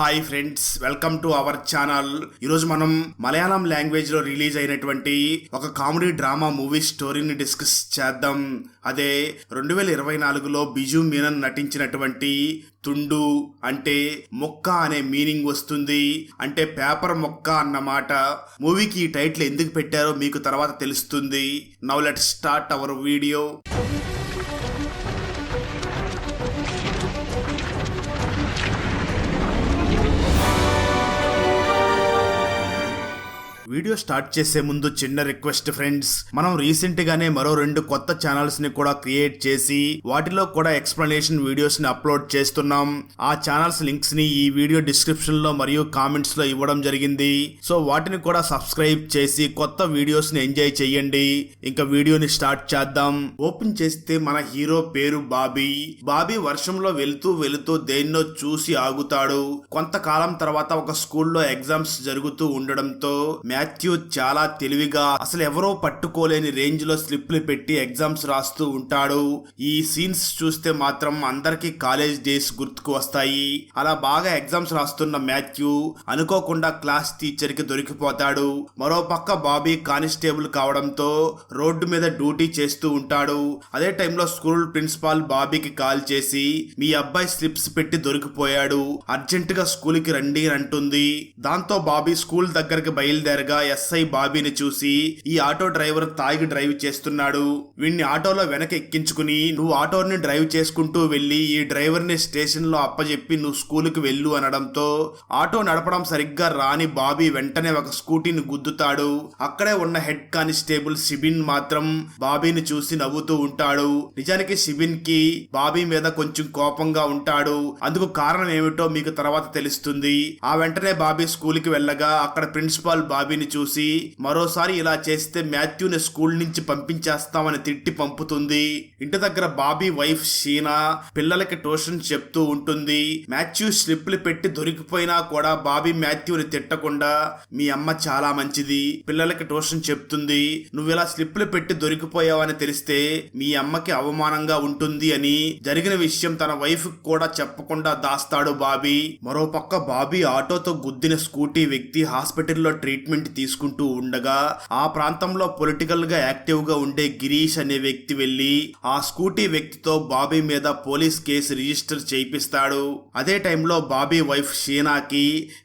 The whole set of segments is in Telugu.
Hi friends, welcome to our channel. ఈరోజు మనం మలయాళం లాంగ్వేజ్ లో రిలీజ్ అయినటువంటి ఒక కామెడీ డ్రామా మూవీ స్టోరీని డిస్కస్ చేద్దాం. అదే 2024లో బిజు మీనన్ నటించినటువంటి తుండు. అంటే మొక్క అనే మీనింగ్ వస్తుంది, అంటే పేపర్ మొక్క అన్నమాట. మూవీకి ఈ టైటిల్ ఎందుకు పెట్టారో మీకు తర్వాత తెలుస్తుంది. Now let's start our video. Video start చేసే ముందు చిన్న రిక్వెస్ట్ ఫ్రెండ్స్, మనం రీసెంట్ గానే మరో 2 కొత్త ఛానల్స్ ని కూడా క్రియేట్ చేసి వాటిలో కూడా ఎక్స్ప్లెనేషన్ వీడియోస్ ని అప్లోడ్ చేస్తున్నాం. ఆ ఛానల్స్ లింక్స్ ని ఈ వీడియో డిస్క్రిప్షన్ లో మరియు కామెంట్స్ లో ఇవ్వడం జరిగింది. సో వాటిని కూడా సబ్స్క్రైబ్ చేసి కొత్త వీడియోస్ ని ఎంజాయ్ చేయండి. ఇంకా వీడియోని స్టార్ట్ చేద్దాం. ఓపెన్ చేస్తే మన హీరో పేరు బాబీ. బాబీ వర్షంలో వెళుతూ దేన్నో చూసి ఆగుతాడు. కొంతకాలం తర్వాత ఒక స్కూల్లో ఎగ్జామ్స్ జరుగుతూ ఉండడంతో మాథ్యూ చాలా తెలివిగా అసలు ఎవరో పట్టుకోలేని రేంజ్ లో స్లిప్లు పెట్టి ఎగ్జామ్స్ రాస్తూ ఉంటాడు. ఈ సీన్స్ చూస్తే మాత్రం అందరికి కాలేజ్ డేస్ గుర్తుకు వస్తాయి. అలా బాగా ఎగ్జామ్స్ రాస్తున్న మాథ్యూ అనుకోకుండా క్లాస్ టీచర్ కి దొరికిపోతాడు. మరోపక్క బాబీ కానిస్టేబుల్ కావడంతో రోడ్డు మీద డ్యూటీ చేస్తూ ఉంటాడు. అదే టైంలో స్కూల్ ప్రిన్సిపాల్ బాబీకి కాల్ చేసి మీ అబ్బాయి స్లిప్స్ పెట్టి దొరికిపోయాడు, అర్జెంట్ గా స్కూల్ కి రండి అంటుంది. దాంతో బాబీ స్కూల్ దగ్గరికి బయలుదేరగా ఎస్ఐ బాబీని చూసి ఈ ఆటో డ్రైవర్ తాగి డ్రైవ్ చేస్తున్నాడు, వీడిని ఆటోలో వెనక ఎక్కించుకుని నువ్వు ఆటోని డ్రైవ్ చేసుకుంటూ వెళ్లి ఈ డ్రైవర్ ని స్టేషన్ లో అప్పచెప్పి నువ్వు స్కూల్ కి వెళ్ళు అనడంతో ఆటో నడపడం సరిగ్గా రాని బాబీ వెంటనే ఒక స్కూటీని గుద్దుతాడు. అక్కడే ఉన్న హెడ్ కానిస్టేబుల్ షిబిన్ మాత్రం బాబీని చూసి నవ్వుతూ ఉంటాడు. నిజానికి షిబిన్ కి బాబీ మీద కొంచెం కోపంగా ఉంటాడు. అందుకు కారణం ఏమిటో మీకు తర్వాత తెలుస్తుంది. ఆ వెంటనే బాబీ స్కూల్ కి వెళ్ళగా అక్కడ ప్రిన్సిపాల్ బాబీని చూసి మరోసారి ఇలా చేస్తే మాథ్యూని స్కూల్ నుంచి పంపించేస్తామని తిట్టి పంపుతుంది. ఇంటి దగ్గర బాబీ వైఫ్ షీనా పిల్లలకి ట్యూషన్ చెప్తూ ఉంటుంది. మాథ్యూ స్లిప్లు పెట్టి దొరికిపోయినా కూడా బాబీ మాథ్యూని తిట్టకుండా మీ అమ్మ చాలా మంచిది, పిల్లలకి ట్యూషన్ చెప్తుంది, నువ్వు ఇలా స్లిప్లు పెట్టి దొరికిపోయావని తెలిస్తే మీ అమ్మకి అవమానంగా ఉంటుంది అని జరిగిన విషయం తన వైఫ్ కూడా చెప్పకుండా దాస్తాడు బాబీ. మరోపక్క బాబీ ఆటోతో గుద్దిన స్కూటీ వ్యక్తి హాస్పిటల్లో ట్రీట్మెంట్ తీసుకుంటూ ఉండగా ఆ ప్రాంతంలో పొలిటికల్ గా యాక్టివ్ గా ఉండే గిరీష్ అనే వ్యక్తి వెళ్లి ఆ స్కూటీ వ్యక్తితో బాబీ మీద పోలీస్ కేసు రిజిస్టర్ చేయిస్తాడు. అదే టైంలో Bobby wife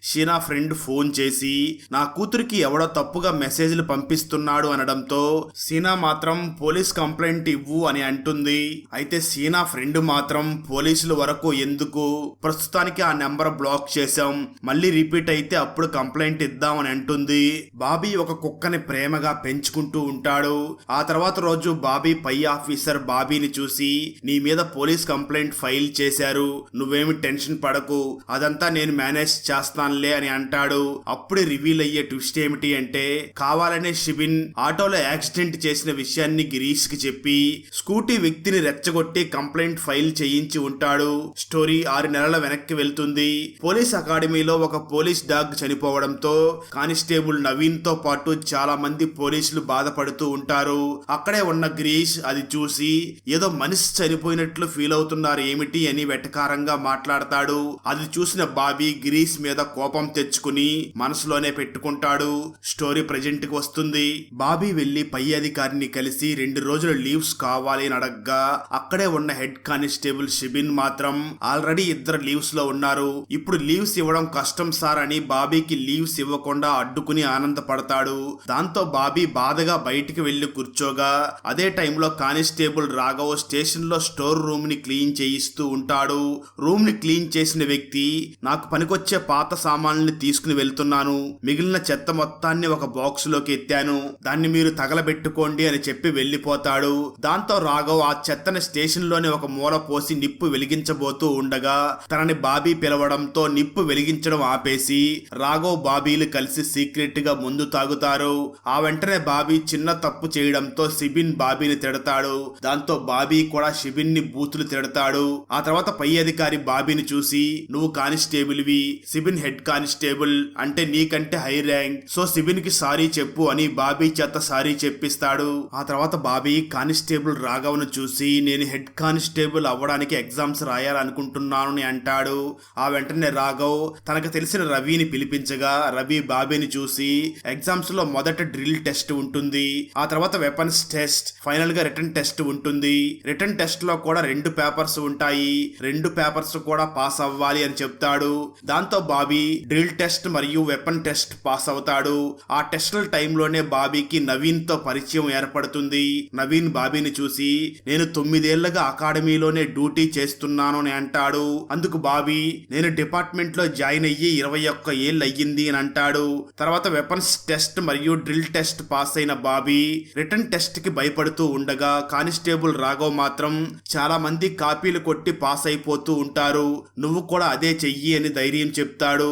Sheena friend phone చేసి నా కూతురికి ఎవడో తప్పుగా మెసేజ్లు పంపిస్తున్నాడు అనడంతో షీనా మాత్రం పోలీస్ కంప్లైంట్ ఇవ్వు అని అంటుంది. అయితే షీనా ఫ్రెండ్ మాత్రం పోలీసుల వరకు ఎందుకు, ప్రస్తుతానికి ఆ నెంబర్ బ్లాక్ చేశాం, మళ్ళీ రిపీట్ అయితే అప్పుడు కంప్లైంట్ ఇద్దామని అంటుంది. బాబీ ఒక కుక్కని ప్రేమగా పెంచుకుంటూ ఉంటాడు. ఆ తర్వాత రోజు బాబీ పై ఆఫీసర్ బాబీని చూసి నీ మీద పోలీస్ కంప్లైంట్ ఫైల్ చేశారు, నువ్వేమి టెన్షన్ పడకు, అదంతా నేను మేనేజ్ చేస్తానులే అని అంటాడు. అప్పుడే రివీల్ అయ్యే ట్విస్ట్ ఏమిటి అంటే కావాలనే షిబిన్ ఆటోలో యాక్సిడెంట్ చేసిన విషయాన్ని గిరీష్ కి చెప్పి స్కూటీ వ్యక్తిని రెచ్చగొట్టి కంప్లైంట్ ఫైల్ చేయించి ఉంటాడు. స్టోరీ 6 నెలల వెనక్కి వెళ్తుంది. పోలీస్ అకాడమీలో ఒక పోలీస్ డాగ్ చనిపోవడంతో కానిస్టేబుల్ నవీన్ తో పాటు చాలా మంది పోలీసులు బాధపడుతూ ఉంటారు. అక్కడే ఉన్న గిరీష్ అది చూసి ఏదో మనిషి చనిపోయినట్లు ఫీల్ అవుతున్నారు ఏమిటి అని వెటకారంగా మాట్లాడతాడు. అది చూసిన బాబీ గిరీష్ మీద కోపం తెచ్చుకుని మనసులోనే పెట్టుకుంటాడు. స్టోరీ ప్రెజెంట్ కి వస్తుంది. బాబీ వెళ్లి పై అధికారిని కలిసి 2 రోజుల లీవ్స్ కావాలి అని అడగ్గా అక్కడే ఉన్న హెడ్ కానిస్టేబుల్ షిబిన్ మాత్రం ఆల్రెడీ 2 లీవ్స్ లో ఉన్నారు, ఇప్పుడు లీవ్స్ ఇవ్వడం కష్టం సార్ అని బాబీకి లీవ్స్ ఇవ్వకుండా అడ్డుకుని ఆనందపడతాడు. దాంతో బాబీ బాధగా బయటికి వెళ్లి కూర్చోగా అదే టైంలో కానిస్టేబుల్ రాఘవ్ స్టేషన్ లో స్టోర్ రూమ్ ని క్లీన్ చేయిస్తూ ఉంటాడు. రూమ్ ని క్లీన్ చేసిన వ్యక్తి నాకు పనికొచ్చే పాత సామాన్లని తీసుకుని వెళ్తున్నాను, మిగిలిన చెత్త మొత్తాన్ని ఒక బాక్స్ లోకి ఎత్తాను, దాన్ని మీరు తగలబెట్టుకోండి అని చెప్పి వెళ్లిపోతాడు. దాంతో రాఘవ్ ఆ చెత్తని స్టేషన్ లోని ఒక మూల పోసి నిప్పు వెలిగించబోతూ ఉండగా తనని బాబీ పిలవడంతో నిప్పు వెలిగించడం ఆపేసి రాఘవ్ బాబీలు కలిసి సీక్రెట్ డైరెక్ట్ గా ముందు తాగుతారు. ఆ వెంటనే బాబీ చిన్న తప్పు చేయడంతో సిబిన్ బాబీని తిడతాడు. దాంతో బాబీ కూడా సిబిన్ ని బూతులు తిడతాడు. ఆ తర్వాత పై అధికారి బాబీని చూసి, నువ్వు కానిస్టేబుల్ వి, సిబిన్ హెడ్ కానిస్టేబుల్ అంటే నీకంటే హై ర్యాంక్, సో సిబిన్ కి సారీ చెప్పు అని బాబీ చేత సారీ చెప్పిస్తాడు. ఆ తర్వాత బాబీ కానిస్టేబుల్ రాఘవను చూసి, నేను హెడ్ కానిస్టేబుల్ అవ్వడానికి ఎగ్జామ్స్ రాయాలనుకుంటున్నాను అని అంటాడు. ఆ వెంటనే రాఘవ్ తనకు తెలిసిన రవిని పిలిపించగా రవి బాబీని చూసి, ఎగ్జామ్స్ లో మొదట డ్రిల్ టెస్ట్ ఉంటుంది, ఆ తర్వాత వెపన్స్ టెస్ట్, ఫైనల్ గా రిటర్న్ టెస్ట్ ఉంటుంది. రిటర్న్ టెస్ట్ లో కూడా 2 పేపర్స్ ఉంటాయి, 2 పేపర్స్ కూడా పాస్ అవ్వాలి అని చెప్తాడు. దాంతో బాబీ డ్రిల్ టెస్ట్ మరియు వెపన్ టెస్ట్ పాస్ అవుతాడు. ఆ టెస్ట్ల టైంలోనే బాబీకి నవీన్ తో పరిచయం ఏర్పడుతుంది. నవీన్ బాబీని చూసి, నేను 9 ఏళ్లుగా అకాడమీలోనే డ్యూటీ చేస్తున్నాను అని అంటాడు. అందుకు బాబీ, నేను డిపార్ట్మెంట్ లో జాయిన్ అయ్యి 21 ఏళ్ళు అయ్యింది అని అంటాడు. తర్వాత వెపన్స్ టెస్ట్ మరియు డ్రిల్ టెస్ట్ పాస్ అయిన బాబీ రిటర్న్ టెస్ట్ కి భయపడుతూ ఉండగా కానిస్టేబుల్ రాఘవ్ మాత్రం చాలా మంది కాపీలు కొట్టి పాస్ అయిపోతూ ఉంటారు, నువ్వు కూడా అదే చెయ్యి అని ధైర్యం చెప్తాడు.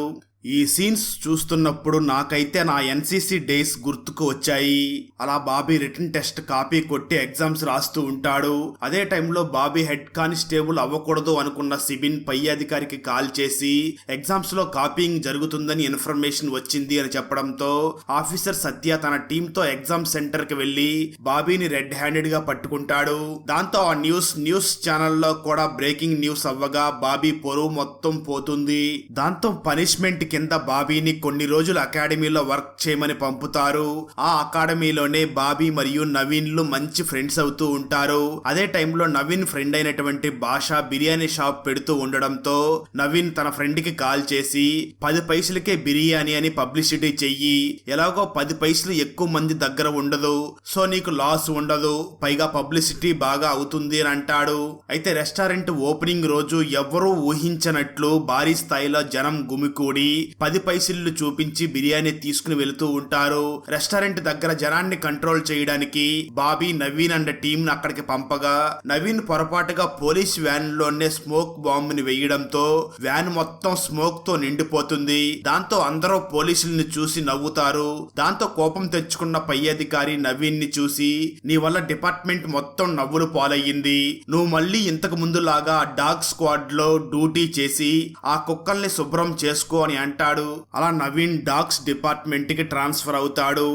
ఈ సీన్స్ చూస్తున్నప్పుడు నాకైతే నా ఎన్సీసీ డేస్ గుర్తుకు వచ్చాయి. అలా బాబీ రిటర్న్ టెస్ట్ కాపీ కొట్టి ఎగ్జామ్స్ రాస్తూ ఉంటాడు. అదే టైంలో బాబీ హెడ్ కానిస్టేబుల్ అవ్వకూడదు అనుకున్న సిబిన్ పై అధికారికి కాల్ చేసి ఎగ్జామ్స్ లో కాపీయింగ్ జరుగుతుందని ఇన్ఫర్మేషన్ వచ్చింది అని చెప్పడంతో ఆఫీసర్ సత్య తన టీమ్ తో ఎగ్జామ్ సెంటర్ కి వెళ్లి బాబీని రెడ్ హ్యాండెడ్ గా పట్టుకుంటాడు. దాంతో ఆ న్యూస్ ఛానల్లో కూడా బ్రేకింగ్ న్యూస్ అవ్వగా బాబీ పొరువు మొత్తం పోతుంది. దాంతో పనిష్మెంట్ కింద బాబీని కొన్ని రోజులు అకాడమీలో వర్క్ చేయమని పంపుతారు. ఆ అకాడమీలోనే బాబీ మరియు నవీన్లు మంచి ఫ్రెండ్స్ అవుతూ ఉంటారు. అదే టైంలో నవీన్ ఫ్రెండ్ అయినటువంటి భాష బిర్యానీ షాప్ పెడుతూ ఉండడంతో నవీన్ తన ఫ్రెండ్ కి కాల్ చేసి 10 పైసలకే బిర్యానీ అని పబ్లిసిటీ చెయ్యి, ఎలాగో 10 పైసలు ఎక్కువ మంది దగ్గర ఉండదు, సో నీకు లాస్ ఉండదు, పైగా పబ్లిసిటీ బాగా అవుతుంది అని అంటాడు. అయితే రెస్టారెంట్ ఓపెనింగ్ రోజు ఎవ్వరూ ఊహించనట్లు భారీ స్థాయిలో జనం గుమికూడి 10 పైసలు చూపించి బిర్యానీ తీసుకుని వెళుతూ ఉంటారు. రెస్టారెంట్ దగ్గర జనాన్ని కంట్రోల్ చేయడానికి బాబీ నవీన్ అండ్ టీమ్ అక్కడికి పంపగా నవీన్ పొరపాటుగా పోలీస్ వ్యాన్ లోనే స్మోక్ బాంబ్ ని వేయడంతో వ్యాన్ మొత్తం స్మోక్ తో నిండిపోతుంది. దాంతో అందరూ పోలీసుల్ని చూసి నవ్వుతారు. దాంతో కోపం తెచ్చుకున్న పై అధికారి నవీన్ ని చూసి, నీ వల్ల డిపార్ట్మెంట్ మొత్తం నవ్వులు పాలయ్యింది, నువ్వు మళ్ళీ ఇంతకు ముందు లాగా డాగ్ స్క్వాడ్ లో డ్యూటీ చేసి ఆ కుక్కల్ని శుభ్రం చేసుకో అని అంటాడు. అలా నవీన్ డాగ్స్ డిపార్ట్మెంట్ కి ట్రాన్స్ఫర్ అవుతాడు.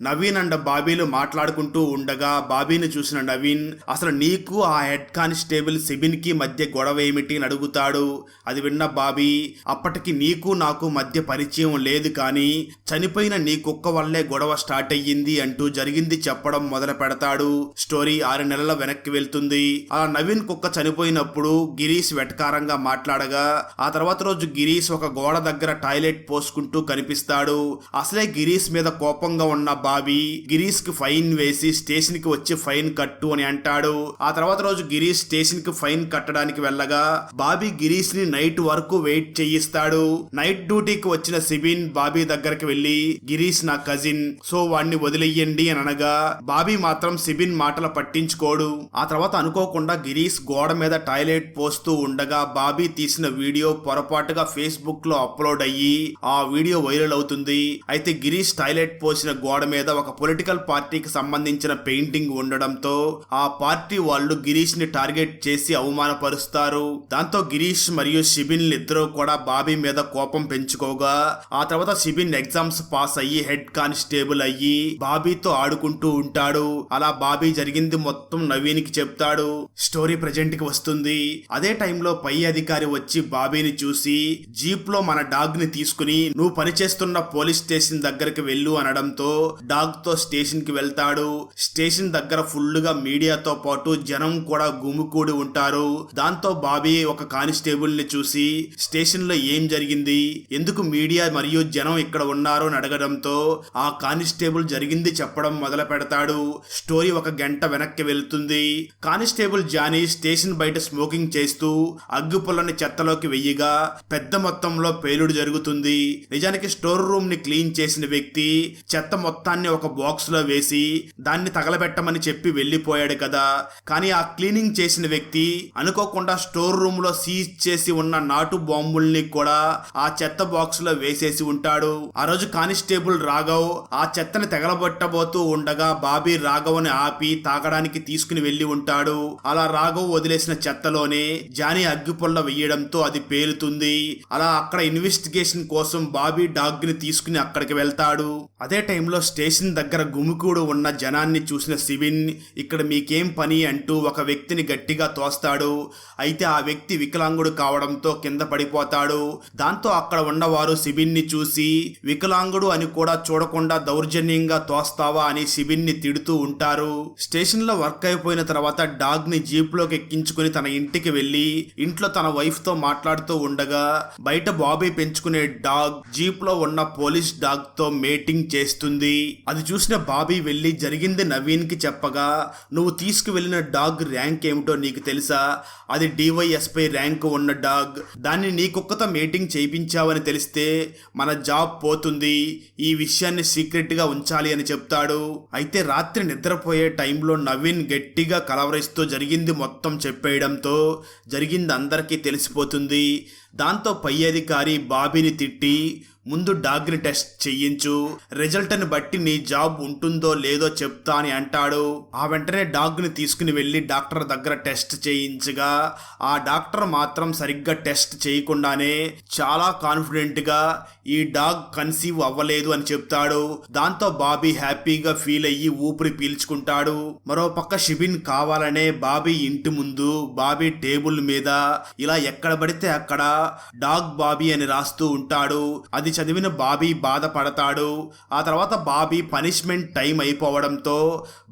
నవీన్ అండ్ బాబీలు మాట్లాడుకుంటూ ఉండగా బాబీని చూసిన నవీన్, అసలు నీకు ఆ హెడ్ కానిస్టేబుల్ సిబిన్ కి మధ్య గొడవ ఏమిటి అని అడుగుతాడు. అది విన్న బాబీ, అప్పటికి నీకు నాకు మధ్య పరిచయం లేదు, కానీ చనిపోయిన నీ కుక్క వల్లే గొడవ స్టార్ట్ అయ్యింది అంటూ జరిగింది చెప్పడం మొదలు పెడతాడు. స్టోరీ 6 నెలల వెనక్కి వెళ్తుంది. అలా నవీన్ కుక్క చనిపోయినప్పుడు గిరీష్ వెటకారంగా మాట్లాడగా ఆ తర్వాత రోజు గిరీష్ ఒక గోడ దగ్గర టాయిలెట్ పోసుకుంటూ కనిపిస్తాడు. అసలే గిరీష్ మీద కోపంగా ఉన్న బాబీ గిరీష్ కి ఫైన్ వేసి స్టేషన్ కి వచ్చి ఫైన్ కట్టు అని అంటాడు. ఆ తర్వాత రోజు గిరీష్ స్టేషన్ కి ఫైన్ కట్టడానికి వెళ్ళగా బాబీ గిరీష్ ని నైట్ వరకు వెయిట్ చేయిస్తాడు. నైట్ డ్యూటీకి వచ్చిన సిబిన్ బాబీ దగ్గరికి వెళ్లి, గిరీష్ నా కజిన్, సో వాడిని వదిలేయండి అని అనగా బాబీ మాత్రం సిబిన్ మాటలు పట్టించుకోడు. ఆ తర్వాత అనుకోకుండా గిరీష్ గోడ మీద టాయిలెట్ పోస్తూ ఉండగా బాబీ తీసిన వీడియో పొరపాటుగా ఫేస్బుక్ లో అప్లోడ్ అయ్యి ఆ వీడియో వైరల్ అవుతుంది. అయితే గిరీష్ టాయిలెట్ పోసిన గోడ మీద ఒక పొలిటికల్ పార్టీకి సంబంధించిన పెయింటింగ్ ఉండడంతో ఆ పార్టీ వాళ్ళు గిరీష్ ని టార్గెట్ చేసి అవమానపరుస్తారు. దాంతో గిరీష్ మరియు సిబిన్ ఇద్దరు కూడా బాబీ మీద కోపం పెంచుకోగా ఆ తర్వాత సిబిన్ ఎగ్జామ్స్ పాస్ అయ్యి హెడ్ కానిస్టేబుల్ అయ్యి బాబీతో ఆడుకుంటూ ఉంటాడు. అలా బాబీ జరిగింది మొత్తం నవీన్ కి చెప్తాడు. స్టోరీ ప్రెజెంట్ కి వస్తుంది. అదే టైంలో పై అధికారి వచ్చి బాబీని చూసి, జీప్ లో మన డాగ్ ని తీసుకుని నువ్వు పనిచేస్తున్న పోలీస్ స్టేషన్ దగ్గరికి వెళ్ళు అనడంతో డాగ్ తో స్టేషన్ కి వెళ్తాడు. స్టేషన్ దగ్గర ఫుల్ గా మీడియాతో పాటు జనం కూడా గుమికూడి ఉంటారు. దాంతో బాబీ ఒక కానిస్టేబుల్ ని చూసి స్టేషన్ లో ఏం జరిగింది, ఎందుకు మీడియా మరియు జనం ఇక్కడ ఉన్నారు అని అడగడంతో ఆ కానిస్టేబుల్ జరిగింది చెప్పడం మొదలు పెడతాడు. స్టోరీ 1 గంట వెనక్కి వెళ్తుంది. కానిస్టేబుల్ జానీ స్టేషన్ బయట స్మోకింగ్ చేస్తూ అగ్గిపుల్లని చెత్తలోకి వెయ్యగా పెద్ద మొత్తంలో పేలుడు జరుగుతుంది. జరుగుతుంది. నిజానికి స్టోర్ రూమ్ ని క్లీన్ చేసిన వ్యక్తి చెత్త మొత్తాన్ని ఒక బాక్స్ లో వేసి దాన్ని తగలబెట్టమని చెప్పి వెళ్లిపోయాడు కదా. కానీ ఆ క్లీనింగ్ చేసిన వ్యక్తి అనుకోకుండా స్టోర్ రూమ్ లో సీజ్ చేసి ఉన్న నాటు బాంబుల్ని కూడా ఆ చెత్త బాక్స్ లో వేసేసి ఉంటాడు. ఆ రోజు కానిస్టేబుల్ రాఘవ్ ఆ చెత్తని తగలబెట్టబోతూ ఉండగా బాబీ రాఘవ్ని ఆపి తాగడానికి తీసుకుని వెళ్లి ఉంటాడు. అలా రాఘవ్ వదిలేసిన చెత్తలోనే జానీ అగ్గిపుల్ల వెయ్యడంతో అది పేలుతుంది. అలా అక్కడ ఇన్వెస్టిగేషన్ కోసం బాబీ డాగ్ ని తీసుకుని అక్కడికి వెళ్తాడు. అదే టైంలో స్టేషన్ దగ్గర గుమికూడు ఉన్న జనాన్ని చూసిన సిబిన్ ఇక్కడ మీకేం పని అంటూ ఒక వ్యక్తిని గట్టిగా తోస్తాడు. అయితే ఆ వ్యక్తి వికలాంగుడు కావడంతో కింద పడిపోతాడు. దాంతో అక్కడ ఉన్నవారు సిబిన్ ని చూసి వికలాంగుడు అని కూడా చూడకుండా దౌర్జన్యంగా తోస్తావా అని సిబిన్ ని తిడుతూ ఉంటారు. స్టేషన్ లో వర్క్ అయిపోయిన తర్వాత డాగ్ ని జీప్ లోకి ఎక్కించుకుని తన ఇంటికి వెళ్లి ఇంట్లో తన వైఫ్ తో మాట్లాడుతూ ఉండగా బయట బాబీ పెంచుకునే డాగ్ జీప్ లో ఉన్న పోలీస్ డాగ్ తో మేటింగ్ చేస్తుంది. అది చూసిన బాబీ వెళ్లి జరిగింది నవీన్ కి చెప్పగా, నువ్వు తీసుకువెళ్లిన డాగ్ ర్యాంక్ ఏమిటో నీకు తెలుసా? అది DYSపై ర్యాంక్ ఉన్న డాగ్. దాన్ని నీ కుక్కతో మేటింగ్ చేయించావని తెలిస్తే మన జాబ్ పోతుంది. ఈ విషయాన్ని సీక్రెట్ గా ఉంచాలి అని చెప్తాడు. అయితే రాత్రి నిద్రపోయే టైంలో నవీన్ గట్టిగా కలవరిస్తూ జరిగింది మొత్తం చెప్పేయడంతో జరిగింది అందరికీ తెలిసిపోతుంది. దాంతో పై అధికారి బాబీని తిట్టి ముందు డాగ్ని టెస్ట్ చెయ్యించు, రిజల్ట్ని బట్టి నీ జాబ్ ఉంటుందో లేదో చెప్తా అని అంటాడు. ఆ వెంటనే డాగ్ని తీసుకుని వెళ్ళి డాక్టర్ దగ్గర టెస్ట్ చేయించగా ఆ డాక్టర్ మాత్రం సరిగ్గా టెస్ట్ చేయకుండానే చాలా కాన్ఫిడెంట్గా ఈ డాగ్ కన్సీవ్ అవ్వలేదు అని చెప్తాడు. దాంతో బాబీ హ్యాపీగా ఫీల్ అయ్యి ఊపిరి పీల్చుకుంటాడు. మరోపక్క షిబిన్ కావాలనే బాబీ ఇంటి ముందు బాబీ టేబుల్ మీద ఇలా ఎక్కడ పడితే అక్కడ డాగ్ బాబీ అని రాస్తూ ఉంటాడు. అది చదివిన బాబీ బాధపడతాడు. ఆ తర్వాత బాబీ పనిష్మెంట్ టైం అయిపోవడంతో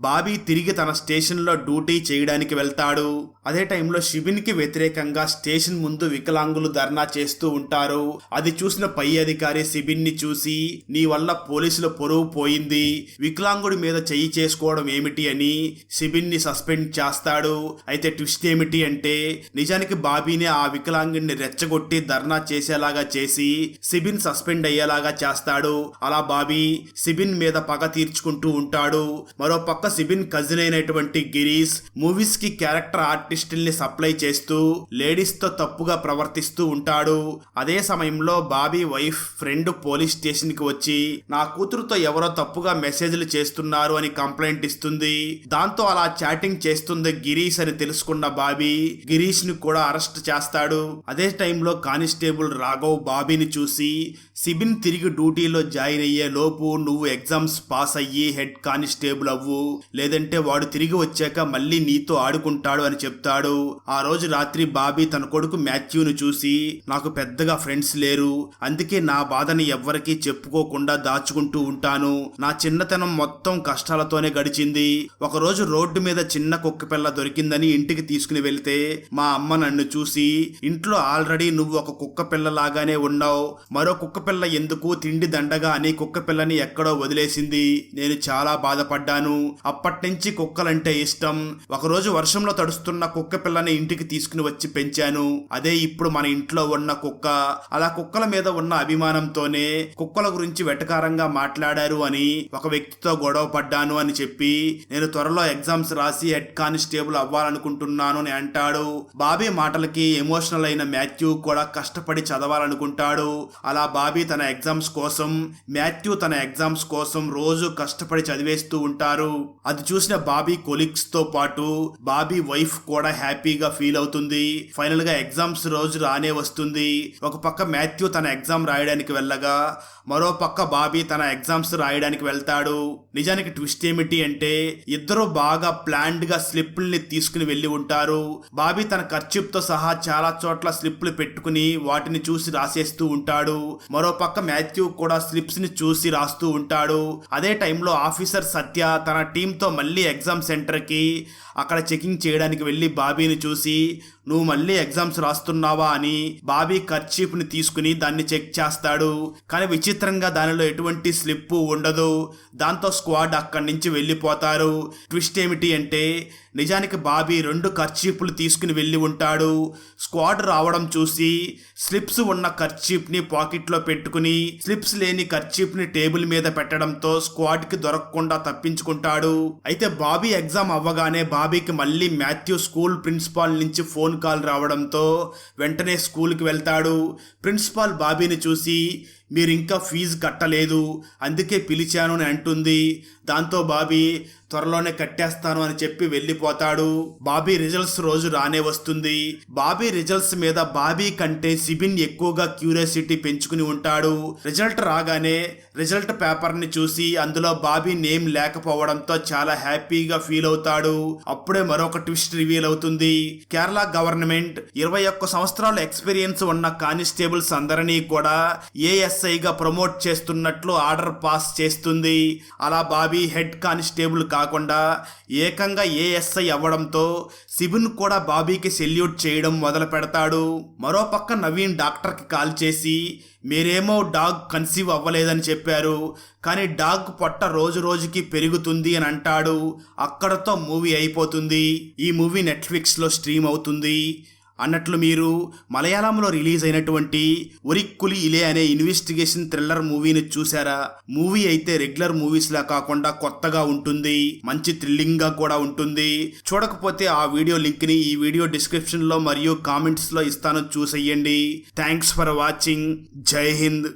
బాబీ తిరిగి తన స్టేషన్లో డ్యూటీ చేయడానికి వెళ్తాడు. అదే టైంలో షిబిన్ కి వ్యతిరేకంగా స్టేషన్ ముందు వికలాంగులు ధర్నా చేస్తూ ఉంటారు. అది చూసిన పై అధికారి సిబిన్ ని చూసి నీ వల్ల పోలీసుల పొరుగు పోయింది, వికలాంగుడి మీద చెయ్యి చేసుకోవడం ఏమిటి అని సిబిన్ ని సస్పెండ్ చేస్తాడు. అయితే ట్విస్ట్ ఏమిటి అంటే నిజానికి బాబీని ఆ వికలాంగుడిని రెచ్చగొట్టి ధర్నా చేసేలాగా చేసి సిబిన్ సస్పెండ్ అయ్యేలాగా చేస్తాడు. అలా బాబీ సిబిన్ మీద పగ తీర్చుకుంటూ ఉంటాడు. మరో పక్క సిబిన్ కజిన్ అయినటువంటి గిరీష్ మూవీస్ కి క్యారెక్టర్ ఆర్టిస్టుల్ని సప్లై చేస్తూ లేడీస్ తో తప్పుగా ప్రవర్తిస్తూ ఉంటాడు. అదే సమయంలో Bobby wife friend police station కి వచ్చి నా కూతురుతో ఎవరో తప్పుగా మెసేజ్లు చేస్తున్నారు అని కంప్లైంట్ ఇస్తుంది. దాంతో అలా చాటింగ్ చేస్తుంది గిరీష్ అని తెలుసుకున్న బాబీ గిరీష్ ని కూడా అరెస్ట్ చేస్తాడు. అదే టైంలో కానిస్టేబుల్ రాఘవ్ బాబీని చూసి సిబిన్ తిరిగి డ్యూటీలో జాయిన్ అయ్యే లోపు నువ్వు ఎగ్జామ్స్ పాస్ అయ్యి హెడ్ కానిస్టేబుల్ అవ్వు, లేదంటే వాడు తిరిగి వచ్చాక మళ్ళీ నీతో ఆడుకుంటాడు అని చెప్తాడు. ఆ రోజు రాత్రి బాబీ తన కొడుకు మాథ్యూను చూసి నాకు పెద్దగా ఫ్రెండ్స్ లేరు, అందుకే నా బాధని ఎవ్వరికీ చెప్పుకోకుండా దాచుకుంటూ ఉంటాను, నా చిన్నతనం మొత్తం కష్టాలతోనే గడిచింది. ఒకరోజు రోడ్డు మీద చిన్న కుక్క పిల్ల దొరికిందని ఇంటికి తీసుకుని వెళ్తే మా అమ్మ నన్ను చూసి ఇంట్లో ఆల్రెడీ నువ్వు ఒక కుక్క పిల్ల లాగానే ఉన్నావు, మరో కుక్క పిల్ల ఎందుకు తిండి దండగా అని కుక్క పిల్లని ఎక్కడో వదిలేసింది. నేను చాలా బాధపడ్డాను. అప్పటి నుంచి కుక్కలంటే ఇష్టం. ఒకరోజు వర్షంలో తడుస్తున్న కుక్క పిల్లని ఇంటికి తీసుకుని వచ్చి పెంచాను. అదే ఇప్పుడు మన ఇంట్లో ఉన్న కుక్క. అలా కుక్కల మీద ఉన్న అభిమానంతోనే కుక్కల గురించి వెటకారంగా మాట్లాడారు అని ఒక వ్యక్తితో గొడవ పడ్డాను అని చెప్పి నేను త్వరలో ఎగ్జామ్స్ రాసి హెడ్ కానిస్టేబుల్ అవ్వాలనుకుంటున్నాను అని అంటాడు. బాబీ మాటలకి ఎమోషనల్ అయిన మాథ్యూ కూడా కష్టపడి చదవాలనుకుంటాడు. అలా బాబీ తన ఎగ్జామ్స్ కోసం మాథ్యూ తన ఎగ్జామ్స్ కోసం రోజు కష్టపడి చదివేస్తూ ఉంటారు. అది చూసిన బాబీ కొలీగ్స్ తో పాటు బాబీ వైఫ్ కూడా హ్యాపీగా ఫీల్ అవుతుంది. ఫైనల్ గా ఎగ్జామ్స్ రోజు రానే వస్తుంది. ఒక పక్క మాథ్యూ తన ఎగ్జామ్ రాయడానికి వెళ్ళగా మరో పక్క బాబీ తన ఎగ్జామ్స్ రాయడానికి వెళ్తాడు. నిజానికి ట్విస్ట్ ఏమిటి అంటే ఇద్దరు బాగా ప్లాన్డ్ గా స్లిప్ల్ని తీసుకుని వెళ్లి ఉంటారు. బాబీ తన కర్చీప్ తో సహా చాలా చోట్ల స్లిప్లు పెట్టుకుని వాటిని చూసి రాసేస్తూ ఉంటాడు. మరో పక్క మాథ్యూ కూడా స్లిప్స్ ని చూసి రాస్తూ ఉంటాడు. అదే టైంలో ఆఫీసర్ సత్య తన టీంతో మళ్ళీ ఎగ్జామ్ సెంటర్ కి అక్కడ చెకింగ్ చేయడానికి వెళ్ళి బాబీని చూసి నువ్వు మళ్ళీ ఎగ్జామ్స్ రాస్తున్నావా అని బాబీ కర్చీఫ్ ని తీసుకుని దాన్ని చెక్ చేస్తాడు. కానీ విచిత్రంగా దానిలో ఎటువంటి స్లిప్ ఉండదు. దాంతో స్క్వాడ్ అక్కడి నుంచి వెళ్ళిపోతారు. ట్విస్ట్ ఏమిటి అంటే నిజానికి బాబీ 2 కర్చీఫ్లు తీసుకుని వెళ్ళి ఉంటాడు. స్క్వాడ్ రావడం చూసి స్లిప్స్ ఉన్న కర్చీఫ్ ని పాకెట్లో పెట్టుకుని స్లిప్స్ లేని కర్చీఫ్ ని టేబుల్ మీద పెట్టడంతో స్క్వాడ్ కి దొరకకుండా తప్పించుకుంటాడు. అయితే బాబీ ఎగ్జామ్ అవ్వగానే బాబీకి మళ్ళీ మాథ్యూ స్కూల్ ప్రిన్సిపాల్ నుంచి ఫోన్ కాల్ రావడంతో వెంటనే స్కూల్కి వెళ్తాడు. ప్రిన్సిపాల్ బాబీని చూసి మీరు ఇంకా ఫీజు కట్టలేదు, అందుకే పిలిచాను అని అంటుంది. దాంతో బాబీ త్వరలోనే కట్టేస్తాను అని చెప్పి వెళ్ళిపోతాడు. బాబీ రిజల్ట్స్ రోజు రానే వస్తుంది. బాబీ రిజల్ట్స్ మీద బాబీ కంటే సిబిన్ ఎక్కువగా క్యూరియాసిటీ పెంచుకుని ఉంటాడు. రిజల్ట్ రాగానే రిజల్ట్ పేపర్ ని చూసి అందులో బాబీ నేమ్ లేకపోవడంతో చాలా హ్యాపీగా ఫీల్ అవుతాడు. అప్పుడే మరొక ట్విస్ట్ రివీల్ అవుతుంది. కేరళ గవర్నమెంట్ 21 సంవత్సరాల ఎక్స్పీరియన్స్ ఉన్న కానిస్టేబుల్స్ అందరినీ కూడా ఏఎస్ఐగా ప్రమోట్ చేస్తున్నట్లు ఆర్డర్ పాస్ చేస్తుంది. అలా బాబీ హెడ్ కానిస్టేబుల్ కాకుండా ఏకంగా ఏఎస్ఐ అవ్వడంతో సిబిన్ కూడా బాబీకి సెల్యూట్ చేయడం మొదలు పెడతాడు. మరోపక్క నవీన్ డాక్టర్కి కాల్ చేసి మీరేమో డాగ్ కన్సీవ్ అవ్వలేదని చెప్పారు, కానీ డాగ్ పొట్ట రోజు రోజుకి పెరుగుతుంది అని అంటాడు. అక్కడతో మూవీ అయిపోతుంది. ఈ మూవీ నెట్ఫ్లిక్స్లో స్ట్రీమ్ అవుతుంది. అన్నట్లు మీరు మలయాళంలో రిలీజ్ అయినటువంటి ఒరిక్కులి ఇలే అనే ఇన్వెస్టిగేషన్ థ్రిల్లర్ మూవీని చూసారా? మూవీ అయితే రెగ్యులర్ మూవీస్ లా కాకుండా కొత్తగా ఉంటుంది, మంచి థ్రిల్లింగ్ గా కూడా ఉంటుంది. చూడకపోతే ఆ వీడియో లింక్ ని ఈ వీడియో డిస్క్రిప్షన్ లో మరియు కామెంట్స్ లో ఇస్తాను, చూసేయండి. Thanks for watching. జై హింద్.